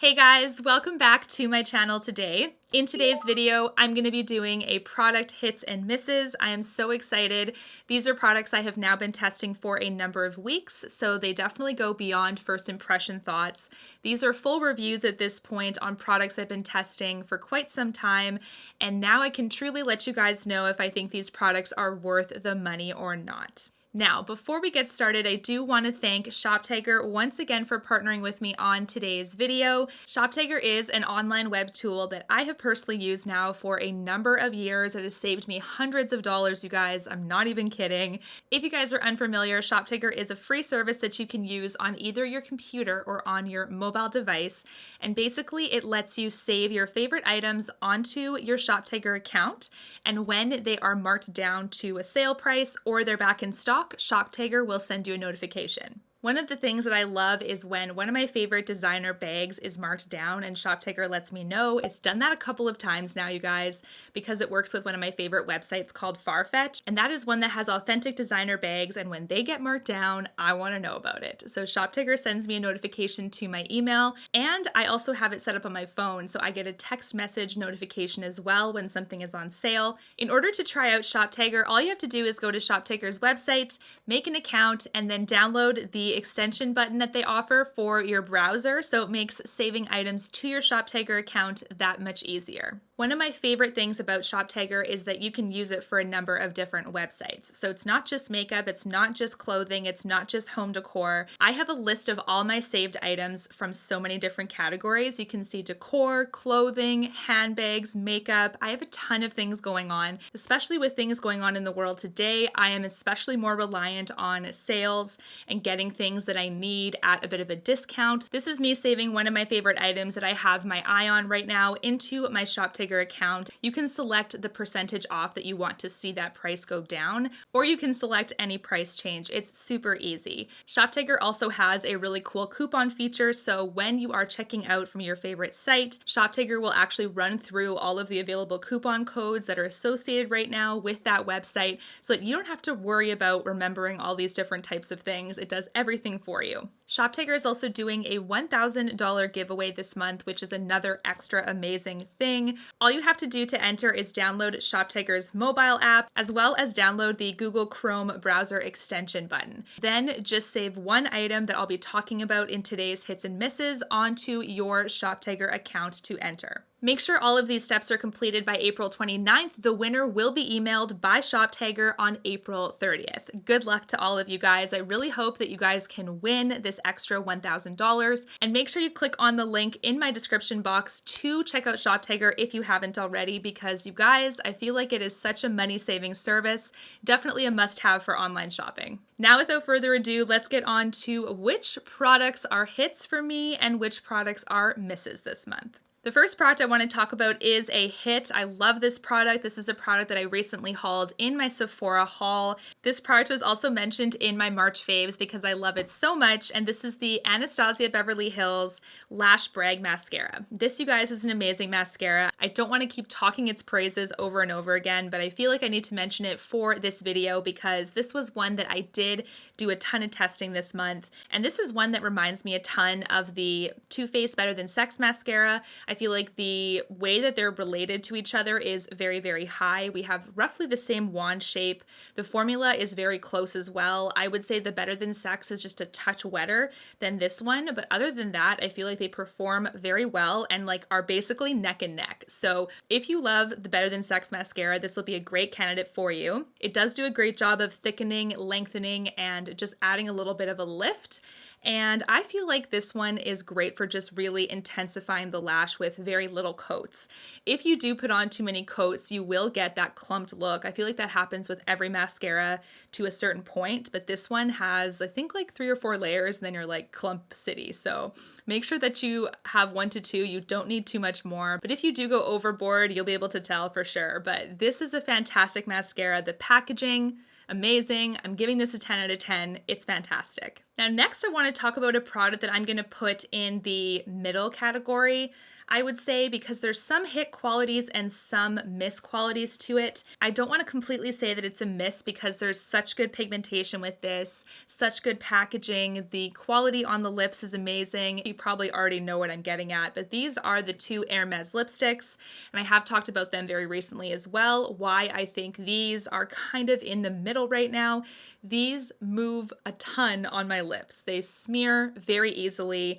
Hey guys, welcome back to my channel today. In today's video, I'm going to be doing a product hits and misses. I am so excited. These are products I have now been testing for a number of weeks, so they definitely go beyond first impression thoughts. These are full reviews at this point on products I've been testing for quite some time, and now I can truly let you guys know if I think these products are worth the money or not. Now, before we get started, I do want to thank ShopTaker once again for partnering with me on today's video. ShopTaker is an online web tool that I have personally used now for a number of years. It has saved me hundreds of dollars, you guys. I'm not even kidding. If you guys are unfamiliar, ShopTaker is a free service that you can use on either your computer or on your mobile device. And basically, it lets you save your favorite items onto your ShopTaker account. And when they are marked down to a sale price or they're back in stock, ShopTaker will send you a notification. One of the things that I love is when one of my favorite designer bags is marked down and ShopTaker lets me know. It's done that a couple of times now, you guys, because it works with one of my favorite websites called Farfetch, and that is one that has authentic designer bags, and when they get marked down, I want to know about it. So ShopTaker sends me a notification to my email, and I also have it set up on my phone, so I get a text message notification as well when something is on sale. In order to try out ShopTaker, all you have to do is go to ShopTaker's website, make an account, and then download the extension button that they offer for your browser, so it makes saving items to your ShopTaker account that much easier. One of my favorite things about ShopTaker is that you can use it for a number of different websites. So it's not just makeup, it's not just clothing, it's not just home decor. I have a list of all my saved items from so many different categories. You can see decor, clothing, handbags, makeup. I have a ton of things going on, especially with things going on in the world today. I am especially more reliant on sales and getting things that I need at a bit of a discount. This is me saving one of my favorite items that I have my eye on right now into my ShopTaker account. You can select the percentage off that you want to see that price go down, or you can select any price change. It's super easy. ShopTaker also has a really cool coupon feature, so when you are checking out from your favorite site, ShopTaker will actually run through all of the available coupon codes that are associated right now with that website, so that you don't have to worry about remembering all these different types of things. It does everything for you. ShopTaker is also doing a $1,000 giveaway this month, which is another extra amazing thing. All you have to do to enter is download ShopTaker's mobile app, as well as download the Google Chrome browser extension button. Then just save one item that I'll be talking about in today's hits and misses onto your ShopTaker account to enter. Make sure all of these steps are completed by April 29th. The winner will be emailed by ShopTaker on April 30th. Good luck to all of you guys. I really hope that you guys can win this extra $1,000. And make sure you click on the link in my description box to check out ShopTaker if you haven't already, because you guys, I feel like it is such a money-saving service. Definitely a must-have for online shopping. Now, without further ado, let's get on to which products are hits for me and which products are misses this month. The first product I want to talk about is a hit. I love this product. This is a product that I recently hauled in my Sephora haul. This product was also mentioned in my March faves because I love it so much, and this is the Anastasia Beverly Hills Lash Brag Mascara. This, you guys, is an amazing mascara. I don't want to keep talking its praises over and over again, but I feel like I need to mention it for this video because this was one that I did do a ton of testing this month, and this is one that reminds me a ton of the Too Faced Better Than Sex mascara. I feel like the way that they're related to each other is very, very high. We have roughly the same wand shape. The formula is very close as well. I would say the Better Than Sex is just a touch wetter than this one, but other than that, I feel like they perform very well and like are basically neck and neck. So if you love the Better Than Sex mascara, this will be a great candidate for you. It does do a great job of thickening, lengthening, and just adding a little bit of a lift. And I feel like this one is great for just really intensifying the lash with very little coats. If you do put on too many coats, you will get that clumped look. I feel like that happens with every mascara to a certain point, but this one has, I think, like 3 or 4 layers, and then you're like clump city. So make sure that you have 1 to 2. You don't need too much more, but if you do go overboard, you'll be able to tell for sure. But this is a fantastic mascara. The packaging, amazing. I'm giving this a 10 out of 10. It's fantastic. Now, next I want to talk about a product that I'm going to put in the middle category, I would say, because there's some hit qualities and some miss qualities to it. I don't want to completely say that it's a miss because there's such good pigmentation with this, such good packaging. The quality on the lips is amazing. You probably already know what I'm getting at, but these are the two Hermes lipsticks, and I have talked about them very recently as well, why I think these are kind of in the middle right now. These move a ton on my lips. They smear very easily,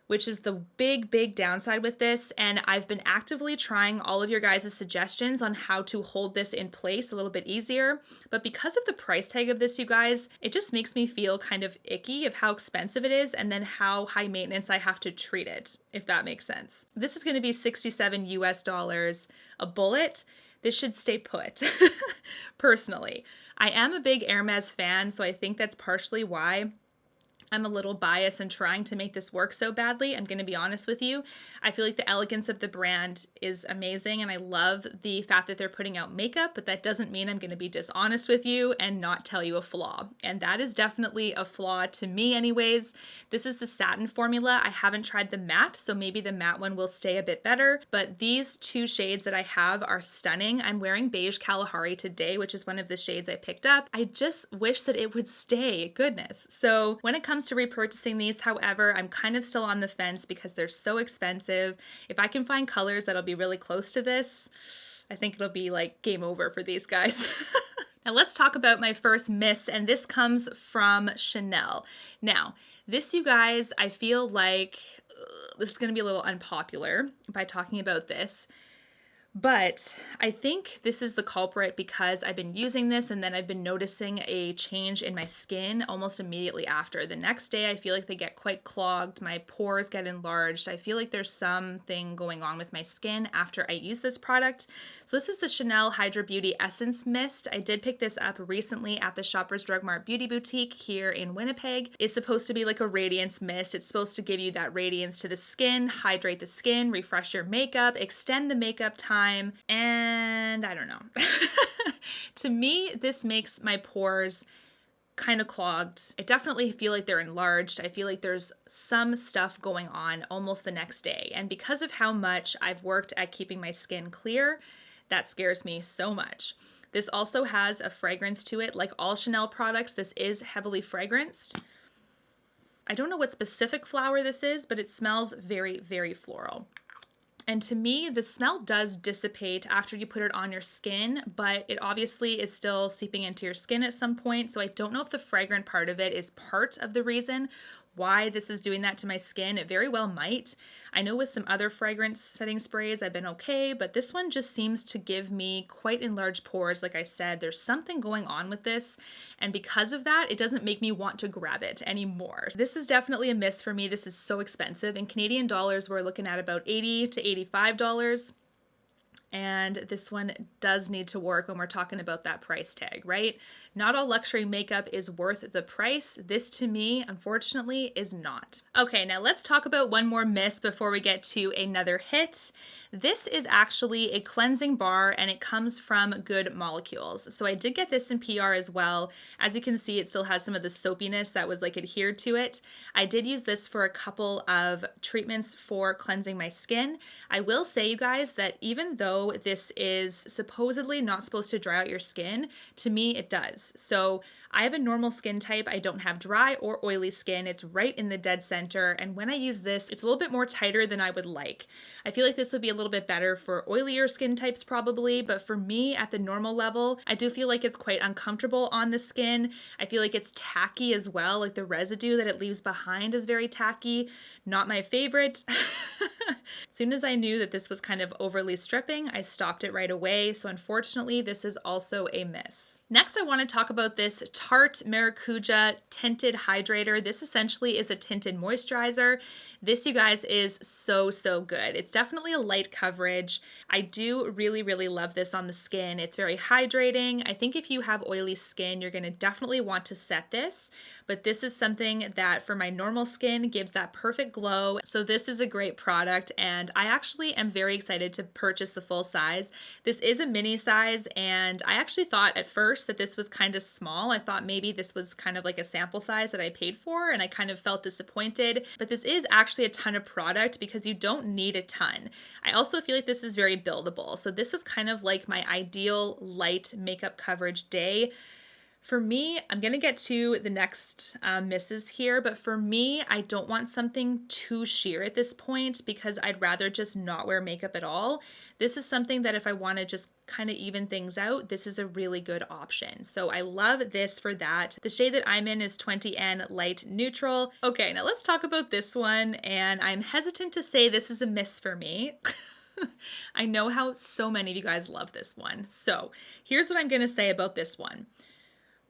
which is the big downside with this. And I've been actively trying all of your guys' suggestions on how to hold this in place a little bit easier. But because of the price tag of this, you guys, it just makes me feel kind of icky of how expensive it is and then how high maintenance I have to treat it, if that makes sense. This is gonna be $67 US a bullet. This should stay put, personally. I am a big Hermes fan, so I think that's partially why I'm a little biased in trying to make this work so badly. I'm going to be honest with you. I feel like the elegance of the brand is amazing, and I love the fact that they're putting out makeup, but that doesn't mean I'm going to be dishonest with you and not tell you a flaw. And that is definitely a flaw to me anyways. This is the satin formula. I haven't tried the matte, so maybe the matte one will stay a bit better, but these two shades that I have are stunning. I'm wearing Beige Kalahari today, which is one of the shades I picked up. I just wish that it would stay, goodness. So when it comes to repurchasing these, however, I'm kind of still on the fence because they're so expensive. If I can find colors that'll be really close to this, I think it'll be like game over for these guys. Now let's talk about my first miss, and this comes from Chanel. Now, this, you guys, I feel like this is going to be a little unpopular by talking about this. But I think this is the culprit because I've been using this and then I've been noticing a change in my skin almost immediately after. The next day, I feel like they get quite clogged. My pores get enlarged. I feel like there's something going on with my skin after I use this product. So this is the Chanel Hydra Beauty Essence Mist. I did pick this up recently at the Shoppers Drug Mart Beauty Boutique here in Winnipeg. It's supposed to be like a radiance mist. It's supposed to give you that radiance to the skin, hydrate the skin, refresh your makeup, extend the makeup time, and I don't know. To me, this makes my pores kind of clogged. I definitely feel like they're enlarged. I feel like there's some stuff going on almost the next day. And because of how much I've worked at keeping my skin clear, that scares me so much. This also has a fragrance to it. Like all Chanel products, this is heavily fragranced. I don't know what specific flower this is, but it smells very floral. And to me, the smell does dissipate after you put it on your skin, but it obviously is still seeping into your skin at some point. So I don't know if the fragrant part of it is part of the reason why this is doing that to my skin. It very well might. I know with some other fragrance setting sprays, I've been okay, but this one just seems to give me quite enlarged pores. Like I said, there's something going on with this. And because of that, it doesn't make me want to grab it anymore. This is definitely a miss for me. This is so expensive. In Canadian dollars, we're looking at about $80 to $85. And this one does need to work when we're talking about that price tag, right? Not all luxury makeup is worth the price. This, to me, unfortunately, is not. Okay, now let's talk about one more miss before we get to another hit. This is actually a cleansing bar, and it comes from Good Molecules. So I did get this in PR as well. As you can see, it still has some of the soapiness that was like adhered to it. I did use this for a couple of treatments for cleansing my skin. I will say, you guys, that even though this is supposedly not supposed to dry out your skin, to me it does. So I have a normal skin type. I don't have dry or oily skin. It's right in the dead center. And when I use this, it's a little bit more tighter than I would like. I feel like this would be a little bit better for oilier skin types probably, but for me at the normal level, I do feel like it's quite uncomfortable on the skin. I feel like it's tacky as well. Like the residue that it leaves behind is very tacky. Not my favorite. As soon as I knew that this was kind of overly stripping, I stopped it right away. So unfortunately, this is also a miss. Next, I want to talk about this Tarte Maracuja Tinted Hydrator. This essentially is a tinted moisturizer. This, you guys, is so good. It's definitely a light coverage. I do really love this on the skin. It's very hydrating. I think if you have oily skin, you're going to definitely want to set this, but this is something that for my normal skin gives that perfect glow. So this is a great product, and I actually am very excited to purchase the full size. This is a mini size, and I actually thought at first that this was kind kind of small. I thought maybe this was kind of like a sample size that I paid for, and I kind of felt disappointed. But this is actually a ton of product because you don't need a ton. I also feel like this is very buildable. So this is kind of like my ideal light makeup coverage day. For me, I'm going to get to the next misses here, but for me, I don't want something too sheer at this point because I'd rather just not wear makeup at all. This is something that if I want to just kind of even things out, this is a really good option. So I love this for that. The shade that I'm in is 20N Light Neutral. Okay, now let's talk about this one, and I'm hesitant to say this is a miss for me. I know how so many of you guys love this one. So here's what I'm going to say about this one.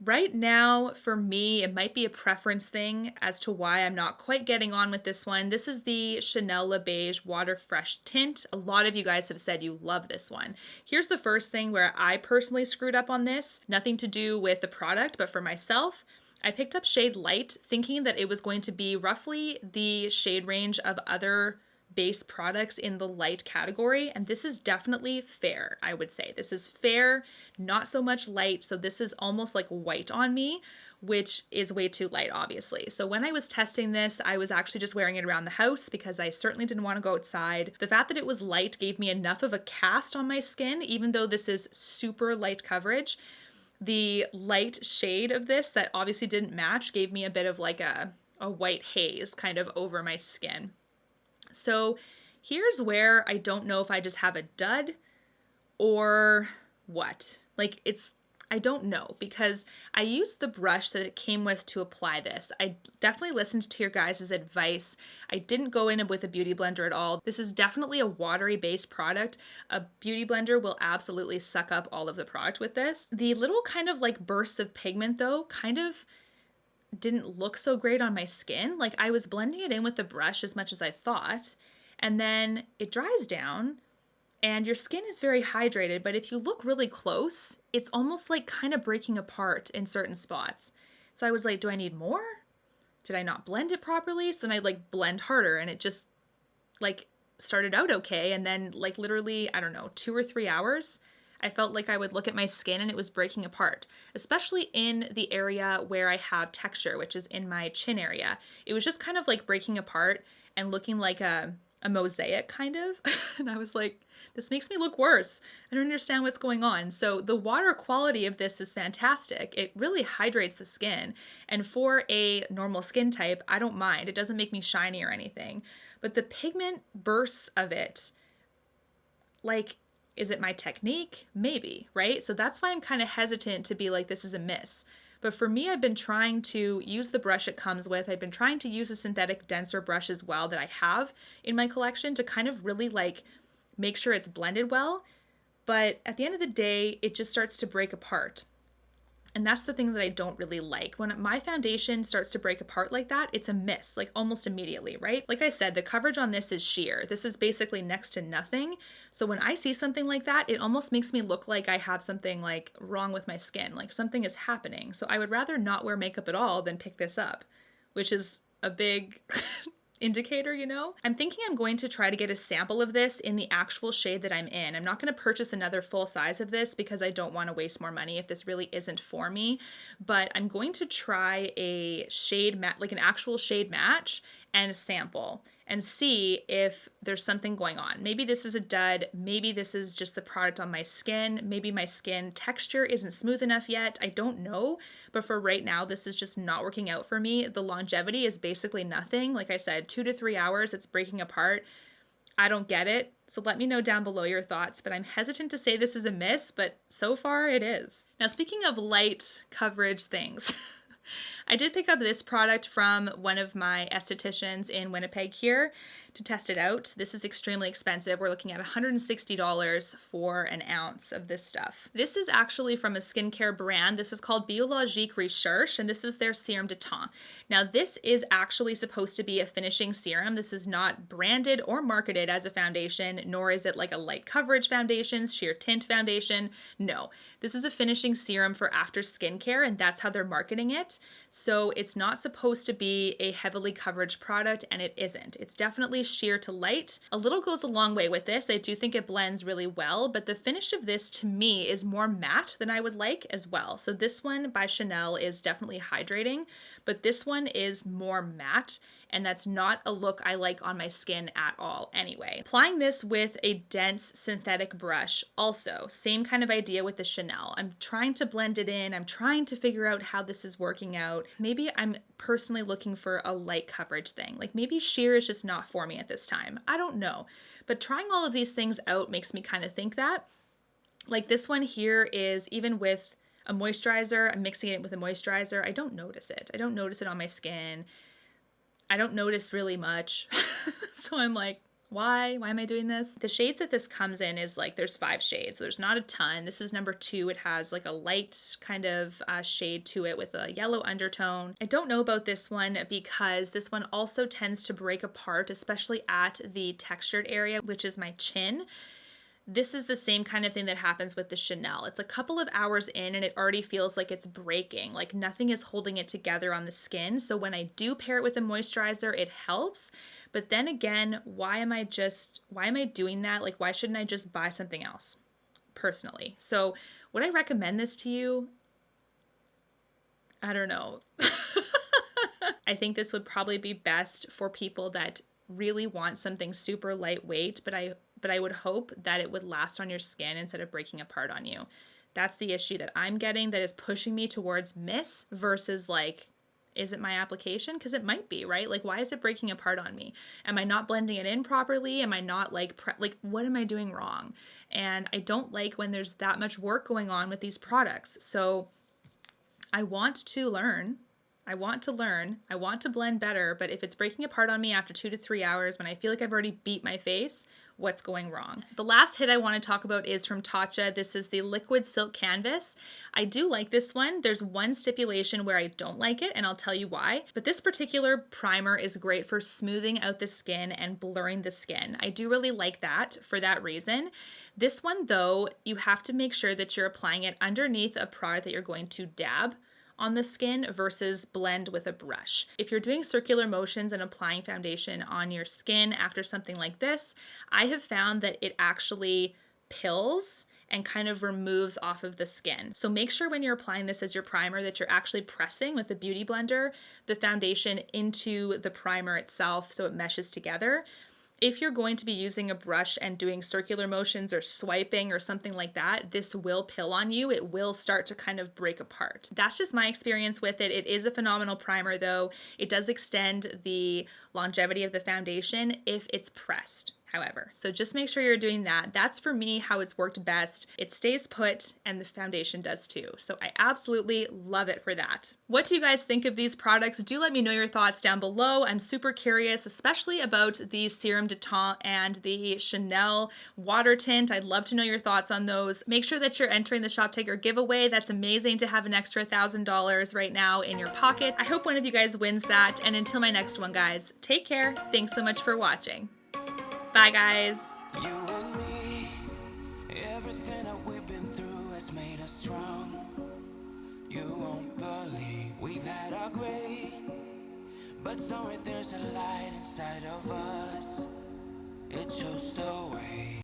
Right now, for me, it might be a preference thing as to why I'm not quite getting on with this one. This is the Chanel Le Beige Water Fresh Tint. A lot of you guys have said you love this one. Here's the first thing where I personally screwed up on this. Nothing to do with the product, but for myself, I picked up shade Light thinking that it was going to be roughly the shade range of other base products in the light category, and this is definitely fair. I would say this is fair, not so much light, so this is almost like white on me, which is way too light, obviously. So when I was testing this, I was actually just wearing it around the house because I certainly didn't want to go outside. The fact that it was light gave me enough of a cast on my skin, even though this is super light coverage. The light shade of this that obviously didn't match gave me a bit of like a white haze kind of over my skin. So here's where I don't know if I just have a dud or what. Like I don't know because I used the brush that it came with to apply this. I definitely listened to your guys' advice. I didn't go in with a beauty blender at all. This is definitely a watery based product. A beauty blender will absolutely suck up all of the product with this. The little kind of like bursts of pigment though kind of didn't look so great on my skin. Like I was blending it in with the brush as much as I thought, and then it dries down and your skin is very hydrated, but if you look really close, it's almost like kind of breaking apart in certain spots. So I was like, do I need more? Did I not blend it properly? So then I like blend harder and it just like started out okay, and then like literally, I don't know, 2 or 3 hours, I felt like I would look at my skin and it was breaking apart, especially in the area where I have texture, which is in my chin area. It was just kind of like breaking apart and looking like a mosaic kind of. And I was like, this makes me look worse. I don't understand what's going on. So the water quality of this is fantastic. It really hydrates the skin. And for a normal skin type, I don't mind. It doesn't make me shiny or anything. But the pigment bursts of it, like, is it my technique? Maybe, right? So that's why I'm kind of hesitant to be like, this is a miss. But for me, I've been trying to use the brush it comes with. I've been trying to use a synthetic denser brush as well that I have in my collection to kind of really like make sure it's blended well. But at the end of the day, it just starts to break apart. And that's the thing that I don't really like. When my foundation starts to break apart like that, it's a miss, like almost immediately, right? Like I said, the coverage on this is sheer. This is basically next to nothing. So when I see something like that, it almost makes me look like I have something like wrong with my skin, like something is happening. So I would rather not wear makeup at all than pick this up, which is a big indicator, you know? I'm thinking I'm going to try to get a sample of this in the actual shade that I'm in. I'm not going to purchase another full size of this because I don't want to waste more money if this really isn't for me, but I'm going to try a shade match, like an actual shade match and a sample and see if there's something going on. Maybe this is a dud. Maybe this is just the product on my skin. Maybe my skin texture isn't smooth enough yet. I don't know. But for right now, this is just not working out for me. The longevity is basically nothing. Like I said, 2 to 3 hours, it's breaking apart. I don't get it. So let me know down below your thoughts, but I'm hesitant to say this is a miss, but so far it is. Now, speaking of light coverage things, I did pick up this product from one of my estheticians in Winnipeg here to test it out. This is extremely expensive. We're looking at $160 for an ounce of this stuff. This is actually from a skincare brand. This is called Biologique Recherche, and this is their Serum de Teint. Now, this is actually supposed to be a finishing serum. This is not branded or marketed as a foundation, nor is it like a light coverage foundation, sheer tint foundation. No, this is a finishing serum for after skincare, and that's how they're marketing it. So it's not supposed to be a heavily coverage product, and it isn't. It's definitely sheer to light. A little goes a long way with this. I do think it blends really well, but the finish of this to me is more matte than I would like as well. So this one by Chanel is definitely hydrating, but this one is more matte, and that's not a look I like on my skin at all anyway. Applying this with a dense synthetic brush, also same kind of idea with the Chanel. I'm trying to blend it in. I'm trying to figure out how this is working out. Maybe I'm personally looking for a light coverage thing. Like maybe sheer is just not for me at this time. I don't know. But trying all of these things out makes me kind of think that. Like this one here is, even with a moisturizer, I'm mixing it with a moisturizer, I don't notice it. I don't notice it on my skin. I don't notice really much. So I'm like, why am I doing this? The shades that this comes in is like, there's 5 shades. So there's not a ton. This is number 2. It has like a light kind of shade to it with a yellow undertone. I don't know about this one because this one also tends to break apart, especially at the textured area, which is my chin. This is the same kind of thing that happens with the Chanel. It's a couple of hours in and it already feels like it's breaking, like nothing is holding it together on the skin. So when I do pair it with a moisturizer, it helps. But then again, why am I doing that? Like, why shouldn't I just buy something else personally? So would I recommend this to you? I don't know. I think this would probably be best for people that really want something super lightweight, but I would hope that it would last on your skin instead of breaking apart on you. That's the issue that I'm getting that is pushing me towards miss versus like, is it my application? Because it might be, right? Like, why is it breaking apart on me? Am I not blending it in properly? Am I not like what am I doing wrong? And I don't like when there's that much work going on with these products. So I want to learn. I want to blend better, but if it's breaking apart on me after 2 to 3 hours when I feel like I've already beat my face, what's going wrong? The last hit I want to talk about is from Tatcha. This is the Liquid Silk Canvas. I do like this one. There's one stipulation where I don't like it, and I'll tell you why. But this particular primer is great for smoothing out the skin and blurring the skin. I do really like that for that reason. This one, though, you have to make sure that you're applying it underneath a product that you're going to dab on the skin versus blend with a brush. If you're doing circular motions and applying foundation on your skin after something like this, I have found that it actually pills and kind of removes off of the skin. So make sure when you're applying this as your primer that you're actually pressing with the Beauty Blender the foundation into the primer itself so it meshes together. If you're going to be using a brush and doing circular motions or swiping or something like that, this will pill on you. It will start to kind of break apart. That's just my experience with it. It is a phenomenal primer though. It does extend the longevity of the foundation if it's pressed, however. So just make sure you're doing that. That's for me how it's worked best. It stays put and the foundation does too. So I absolutely love it for that. What do you guys think of these products? Do let me know your thoughts down below. I'm super curious, especially about the Serum de Teint and the Chanel water tint. I'd love to know your thoughts on those. Make sure that you're entering the ShopTaker giveaway. That's amazing to have an extra $1,000 right now in your pocket. I hope one of you guys wins that. And until my next one, guys, take care. Thanks so much for watching. Bye, guys. You and me, everything that we've been through has made us strong. You won't believe we've had our gray, but somewhere there's a light inside of us. It shows the way.